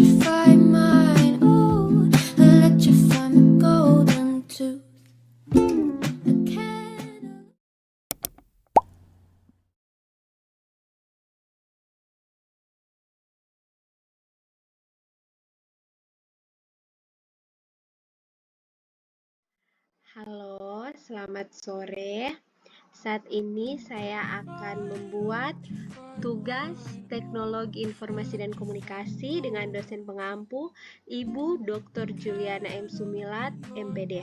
electrify mine. Oh, electrify my golden tooth. A candle. Halo, selamat sore. Saat ini saya akan membuat tugas Teknologi Informasi dan Komunikasi dengan dosen pengampu Ibu Dr. Juliana M. Sumilat, MPD.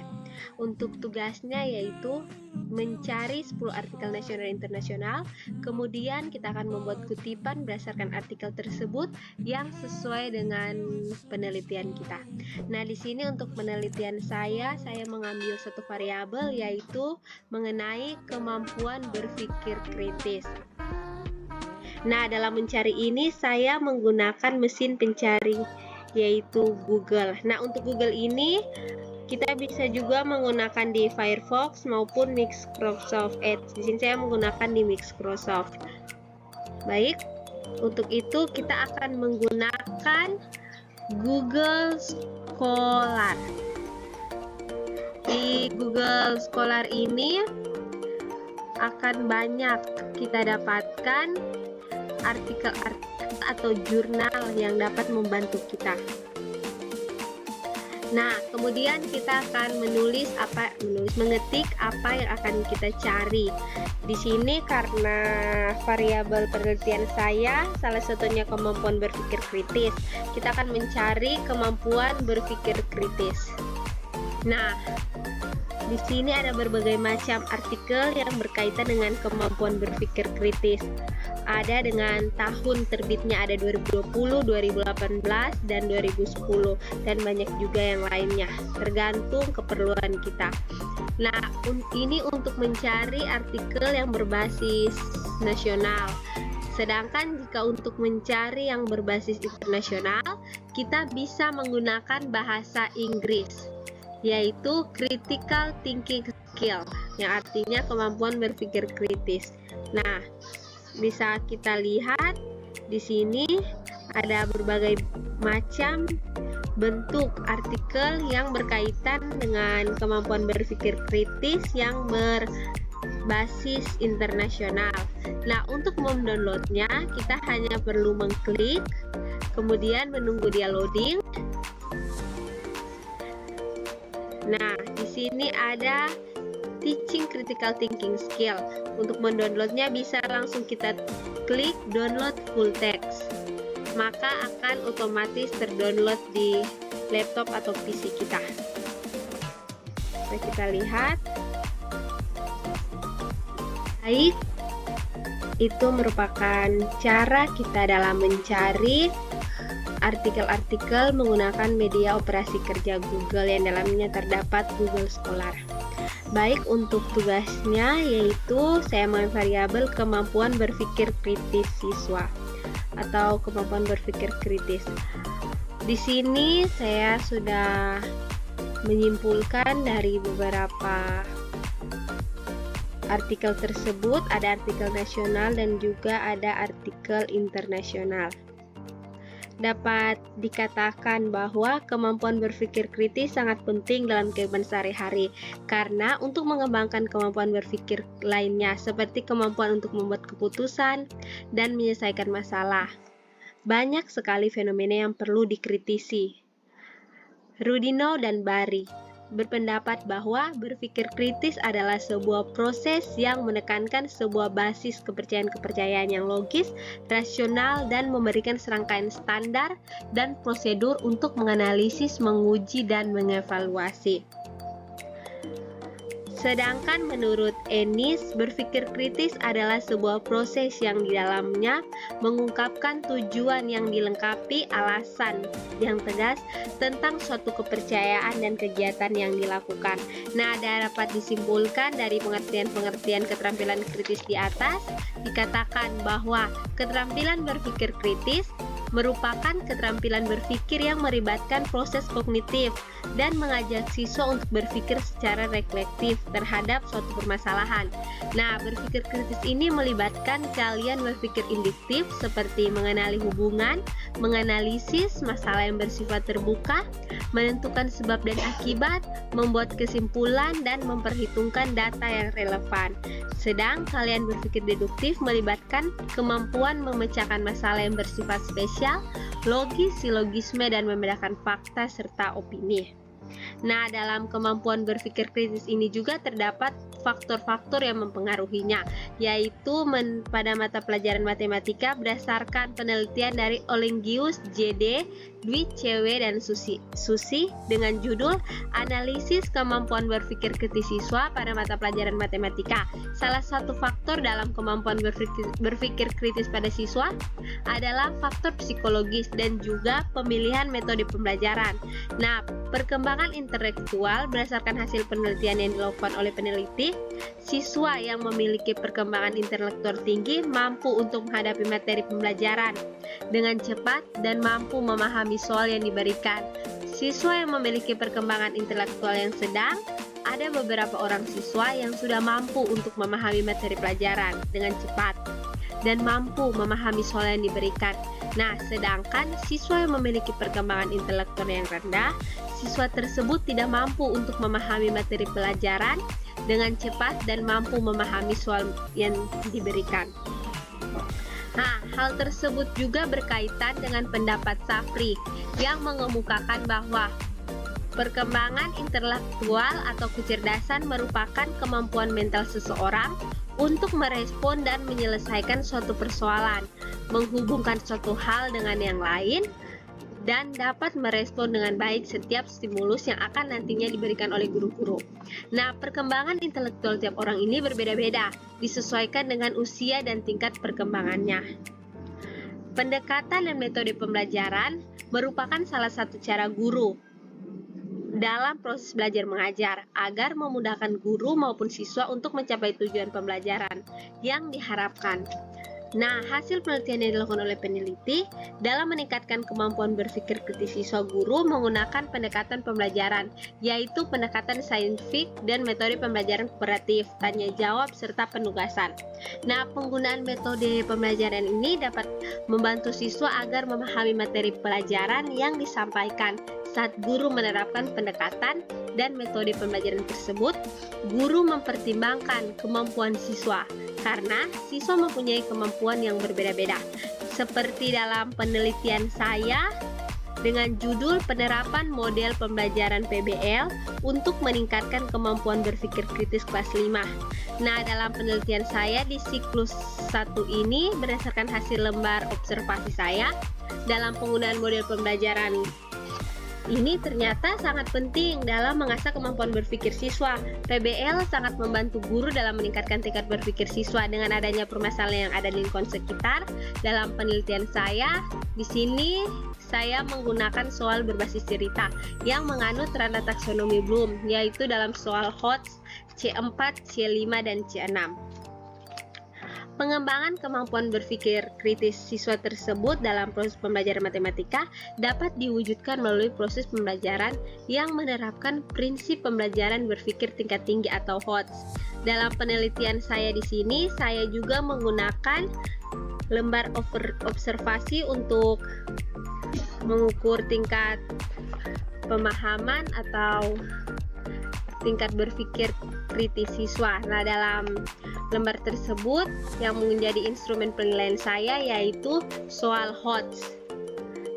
Untuk tugasnya yaitu mencari 10 artikel nasional dan internasional, kemudian kita akan membuat kutipan berdasarkan artikel tersebut yang sesuai dengan penelitian kita. Nah, di sini untuk penelitian saya mengambil satu variabel yaitu mengenai kemampuan berpikir kritis. Nah, dalam mencari ini saya menggunakan mesin pencari yaitu Google. Nah, untuk Google ini kita bisa juga menggunakan di Firefox maupun Microsoft Edge. Di sini saya menggunakan di Microsoft. Baik, untuk itu kita akan menggunakan Google Scholar. Di Google Scholar ini akan banyak kita dapatkan artikel-artikel atau jurnal yang dapat membantu kita. Nah, kemudian kita akan mengetik apa yang akan kita cari. Di sini karena variabel penelitian saya salah satunya kemampuan berpikir kritis, kita akan mencari kemampuan berpikir kritis. Nah, di sini ada berbagai macam artikel yang berkaitan dengan kemampuan berpikir kritis. Ada dengan tahun terbitnya, ada 2020, 2018, dan 2010, dan banyak juga yang lainnya, tergantung keperluan kita. Nah, ini untuk mencari artikel yang berbasis nasional. Sedangkan jika untuk mencari yang berbasis internasional, kita bisa menggunakan bahasa Inggris, yaitu critical thinking skill, yang artinya kemampuan berpikir kritis. Nah, bisa kita lihat di sini ada berbagai macam bentuk artikel yang berkaitan dengan kemampuan berpikir kritis yang berbasis internasional. Nah, untuk mendownloadnya kita hanya perlu mengklik, kemudian menunggu dia loading. Nah, di sini ada Teaching Critical Thinking Skill. Untuk mendownloadnya bisa langsung kita klik download full text, maka akan otomatis terdownload di laptop atau PC kita. Nah, kita lihat. Baik, itu merupakan cara kita dalam mencari artikel-artikel menggunakan media operasi kerja Google yang dalamnya terdapat Google Scholar. Baik, untuk tugasnya yaitu saya mengambil variabel kemampuan berpikir kritis siswa atau kemampuan berpikir kritis. Di sini saya sudah menyimpulkan dari beberapa artikel tersebut, ada artikel nasional dan juga ada artikel internasional. Dapat dikatakan bahwa kemampuan berpikir kritis sangat penting dalam kehidupan sehari-hari, karena untuk mengembangkan kemampuan berpikir lainnya seperti kemampuan untuk membuat keputusan dan menyelesaikan masalah, banyak sekali fenomena yang perlu dikritisi. Rudino dan Bari berpendapat bahwa berpikir kritis adalah sebuah proses yang menekankan sebuah basis kepercayaan-kepercayaan yang logis, rasional, dan memberikan serangkaian standar dan prosedur untuk menganalisis, menguji, dan mengevaluasi. Sedangkan menurut Ennis, berpikir kritis adalah sebuah proses yang di dalamnya mengungkapkan tujuan yang dilengkapi alasan yang tegas tentang suatu kepercayaan dan kegiatan yang dilakukan. Nah, dapat disimpulkan dari pengertian-pengertian keterampilan kritis di atas, dikatakan bahwa keterampilan berpikir kritis merupakan keterampilan berpikir yang melibatkan proses kognitif dan mengajak siswa untuk berpikir secara reflektif terhadap suatu permasalahan. Nah, berpikir kritis ini melibatkan kalian berpikir induktif seperti mengenali hubungan, menganalisis masalah yang bersifat terbuka, menentukan sebab dan akibat, membuat kesimpulan, dan memperhitungkan data yang relevan. Sedang kalian berpikir deduktif melibatkan kemampuan memecahkan masalah yang bersifat spesial, logis, silogisme, dan membedakan fakta serta opini. Nah, dalam kemampuan berpikir kritis ini juga terdapat faktor-faktor yang mempengaruhinya, yaitu pada mata pelajaran matematika berdasarkan penelitian dari Olengius, JD, Dwi, CW, dan Susi dengan judul Analisis Kemampuan Berpikir Kritis Siswa pada Mata Pelajaran Matematika. Salah satu faktor dalam kemampuan berpikir kritis pada siswa adalah faktor psikologis dan juga pemilihan metode pembelajaran. Nah, perkembangan intelektual berdasarkan hasil penelitian yang dilakukan oleh peneliti, siswa yang memiliki perkembangan intelektual tinggi mampu untuk menghadapi materi pembelajaran dengan cepat dan mampu memahami soal yang diberikan. Siswa yang memiliki perkembangan intelektual yang sedang, ada beberapa orang siswa yang sudah mampu untuk memahami materi pelajaran dengan cepat dan mampu memahami soal yang diberikan. Nah, sedangkan siswa yang memiliki perkembangan intelektual yang rendah, siswa tersebut tidak mampu untuk memahami materi pelajaran dengan cepat dan mampu memahami soal yang diberikan. Nah, hal tersebut juga berkaitan dengan pendapat Safri yang mengemukakan bahwa perkembangan intelektual atau kecerdasan merupakan kemampuan mental seseorang untuk merespon dan menyelesaikan suatu persoalan, menghubungkan suatu hal dengan yang lain, dan dapat merespon dengan baik setiap stimulus yang akan nantinya diberikan oleh guru-guru. Nah, perkembangan intelektual tiap orang ini berbeda-beda, disesuaikan dengan usia dan tingkat perkembangannya. Pendekatan dan metode pembelajaran merupakan salah satu cara guru dalam proses belajar mengajar agar memudahkan guru maupun siswa untuk mencapai tujuan pembelajaran yang diharapkan. Nah, hasil penelitian yang dilakukan oleh peneliti dalam meningkatkan kemampuan berpikir kritis siswa guru menggunakan pendekatan pembelajaran, yaitu pendekatan saintifik dan metode pembelajaran kooperatif, tanya jawab, serta penugasan. Nah, penggunaan metode pembelajaran ini dapat membantu siswa agar memahami materi pelajaran yang disampaikan. Saat guru menerapkan pendekatan dan metode pembelajaran tersebut, guru mempertimbangkan kemampuan siswa karena siswa mempunyai kemampuan yang berbeda-beda. Seperti dalam penelitian saya dengan judul Penerapan Model Pembelajaran PBL untuk meningkatkan kemampuan berpikir kritis kelas 5. Nah, dalam penelitian saya di siklus 1 ini berdasarkan hasil lembar observasi saya dalam penggunaan model pembelajaran ini ternyata sangat penting dalam mengasah kemampuan berpikir siswa. PBL sangat membantu guru dalam meningkatkan tingkat berpikir siswa dengan adanya permasalahan yang ada di lingkungan sekitar. Dalam penelitian saya, di sini saya menggunakan soal berbasis cerita yang menganut randa taksonomi Bloom, yaitu dalam soal HOTS C4, C5, dan C6. Pengembangan kemampuan berpikir kritis siswa tersebut dalam proses pembelajaran matematika dapat diwujudkan melalui proses pembelajaran yang menerapkan prinsip pembelajaran berpikir tingkat tinggi atau HOTS. Dalam penelitian saya di sini, saya juga menggunakan lembar observasi untuk mengukur tingkat pemahaman atau tingkat berpikir kritis siswa. Nah, dalam lembar tersebut yang menjadi instrumen penilaian saya yaitu soal HOTS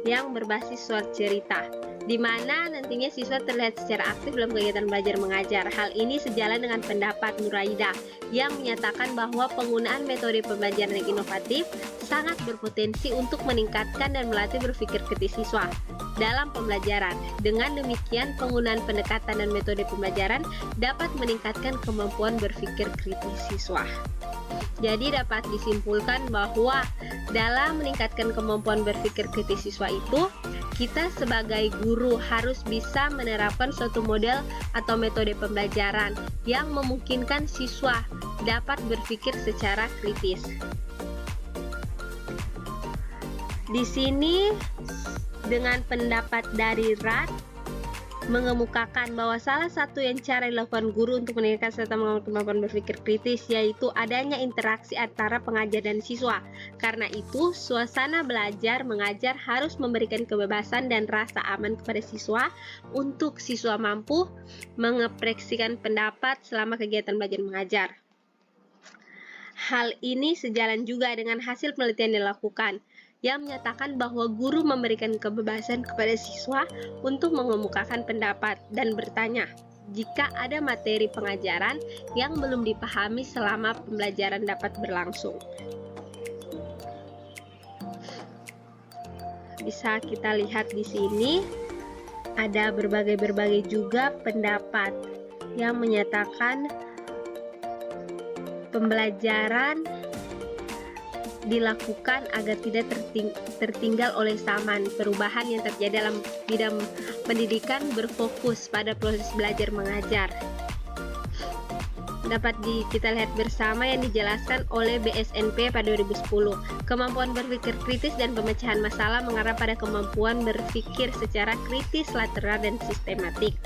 yang berbasis soal cerita, di mana nantinya siswa terlihat secara aktif dalam kegiatan belajar mengajar. Hal ini sejalan dengan pendapat Nuraida yang menyatakan bahwa penggunaan metode pembelajaran yang inovatif sangat berpotensi untuk meningkatkan dan melatih berpikir kritis siswa dalam pembelajaran. Dengan demikian, penggunaan pendekatan dan metode pembelajaran dapat meningkatkan kemampuan berpikir kritis siswa. Jadi dapat disimpulkan bahwa dalam meningkatkan kemampuan berpikir kritis siswa itu, kita sebagai guru harus bisa menerapkan suatu model atau metode pembelajaran yang memungkinkan siswa dapat berpikir secara kritis. Di sini dengan pendapat dari Rad mengemukakan bahwa salah satu yang cara dilakukan guru untuk meningkatkan serta menguatkan kemampuan berpikir kritis yaitu adanya interaksi antara pengajar dan siswa. Karena itu, suasana belajar mengajar harus memberikan kebebasan dan rasa aman kepada siswa untuk siswa mampu mengekspresikan pendapat selama kegiatan belajar mengajar. Hal ini sejalan juga dengan hasil penelitian yang dilakukan yang menyatakan bahwa guru memberikan kebebasan kepada siswa untuk mengemukakan pendapat dan bertanya jika ada materi pengajaran yang belum dipahami selama pembelajaran dapat berlangsung. Bisa kita lihat di sini ada berbagai juga pendapat yang menyatakan pembelajaran dilakukan agar tidak tertinggal oleh zaman. Perubahan yang terjadi dalam bidang pendidikan berfokus pada proses belajar mengajar. Dapat kita lihat bersama yang dijelaskan oleh BSNP pada 2010. Kemampuan berpikir kritis dan pemecahan masalah mengarah pada kemampuan berpikir secara kritis, lateral, dan sistematik.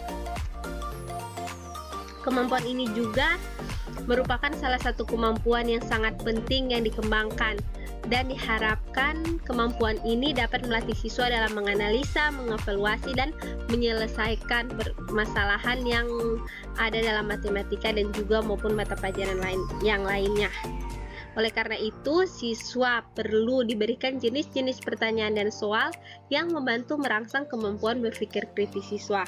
Kemampuan ini juga merupakan salah satu kemampuan yang sangat penting yang dikembangkan dan diharapkan kemampuan ini dapat melatih siswa dalam menganalisa, mengevaluasi, dan menyelesaikan permasalahan yang ada dalam matematika dan juga maupun mata pelajaran yang lainnya. Oleh karena itu, siswa perlu diberikan jenis-jenis pertanyaan dan soal yang membantu merangsang kemampuan berpikir kritis siswa.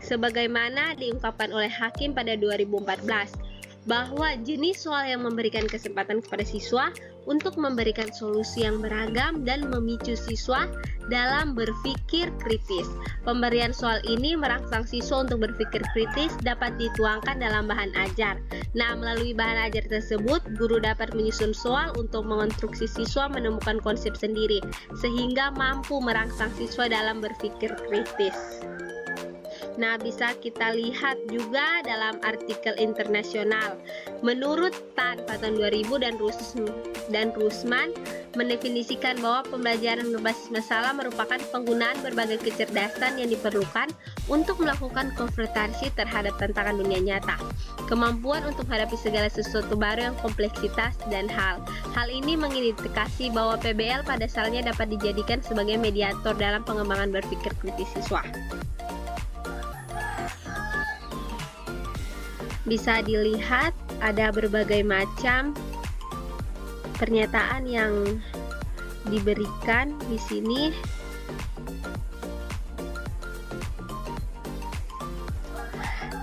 Sebagaimana diungkapkan oleh Hakim pada 2014, bahwa jenis soal yang memberikan kesempatan kepada siswa untuk memberikan solusi yang beragam dan memicu siswa dalam berpikir kritis. Pemberian soal ini merangsang siswa untuk berpikir kritis dapat dituangkan dalam bahan ajar. Nah, melalui bahan ajar tersebut, guru dapat menyusun soal untuk menginstruksi siswa menemukan konsep sendiri, sehingga mampu merangsang siswa dalam berpikir kritis. Nah, bisa kita lihat juga dalam artikel internasional. Menurut Tan pada tahun 2000 dan Rusman mendefinisikan bahwa pembelajaran berbasis masalah merupakan penggunaan berbagai kecerdasan yang diperlukan untuk melakukan konfrontasi terhadap tantangan dunia nyata. Kemampuan untuk menghadapi segala sesuatu baru yang kompleksitas dan hal. Hal ini mengindikasi bahwa PBL pada asalnya dapat dijadikan sebagai mediator dalam pengembangan berpikir kritis siswa. Bisa dilihat ada berbagai macam pernyataan yang diberikan di sini.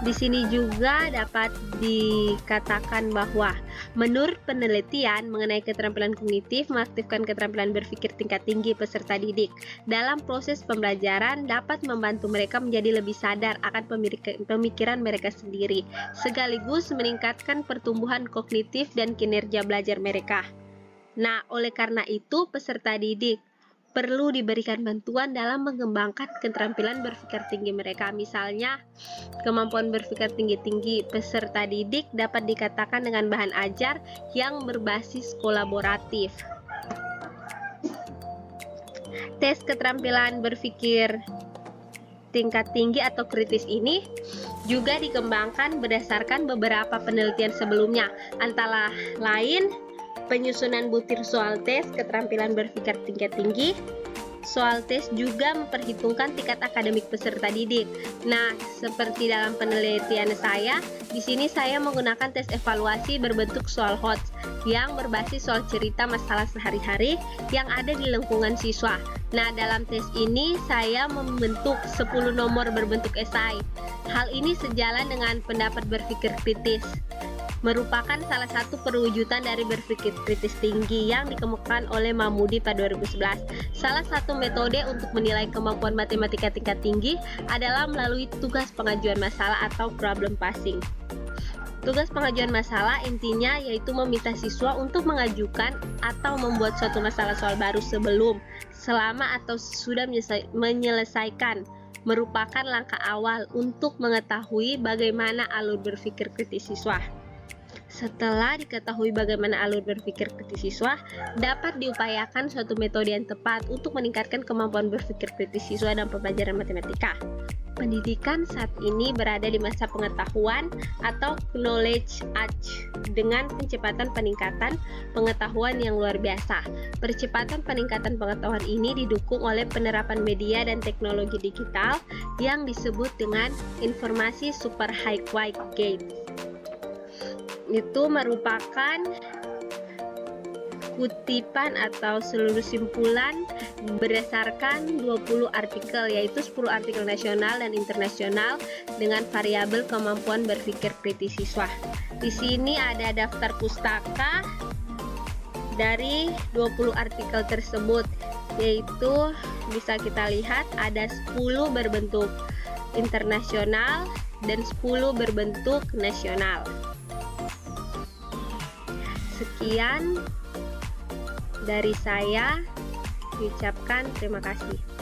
Di sini juga dapat dikatakan bahwa menurut penelitian mengenai keterampilan kognitif, mengaktifkan keterampilan berpikir tingkat tinggi peserta didik dalam proses pembelajaran dapat membantu mereka menjadi lebih sadar akan pemikiran mereka sendiri, sekaligus meningkatkan pertumbuhan kognitif dan kinerja belajar mereka. Nah, oleh karena itu peserta didik perlu diberikan bantuan dalam mengembangkan keterampilan berpikir tinggi mereka. Misalnya, kemampuan berpikir tinggi peserta didik dapat dikatakan dengan bahan ajar yang berbasis kolaboratif. Tes keterampilan berpikir tingkat tinggi atau kritis ini juga dikembangkan berdasarkan beberapa penelitian sebelumnya, antara lain penyusunan butir soal tes keterampilan berpikir tingkat tinggi. Soal tes juga memperhitungkan tingkat akademik peserta didik. Nah, seperti dalam penelitian saya, di sini saya menggunakan tes evaluasi berbentuk soal HOTS yang berbasis soal cerita masalah sehari-hari yang ada di lingkungan siswa. Nah, dalam tes ini saya membentuk 10 nomor berbentuk esai. Hal ini sejalan dengan pendapat berpikir kritis, merupakan salah satu perwujudan dari berpikir kritis tinggi yang dikemukakan oleh Mahmudi pada 2011. Salah satu metode untuk menilai kemampuan matematika tingkat tinggi adalah melalui tugas pengajuan masalah atau problem passing. Tugas pengajuan masalah intinya yaitu meminta siswa untuk mengajukan atau membuat suatu masalah soal baru sebelum, selama atau sesudah menyelesaikan, merupakan langkah awal untuk mengetahui bagaimana alur berpikir kritis siswa. Setelah diketahui bagaimana alur berpikir kritis siswa, dapat diupayakan suatu metode yang tepat untuk meningkatkan kemampuan berpikir kritis siswa dalam pembelajaran matematika. Pendidikan saat ini berada di masa pengetahuan atau knowledge age dengan kecepatan peningkatan pengetahuan yang luar biasa. Percepatan peningkatan pengetahuan ini didukung oleh penerapan media dan teknologi digital yang disebut dengan informasi super highway gate. Itu merupakan kutipan atau seluruh simpulan berdasarkan 20 artikel, yaitu 10 artikel nasional dan internasional dengan variabel kemampuan berpikir kritis siswa. Di sini ada daftar pustaka dari 20 artikel tersebut, yaitu bisa kita lihat ada 10 berbentuk internasional dan 10 berbentuk nasional. Sekian dari saya, ucapkan terima kasih.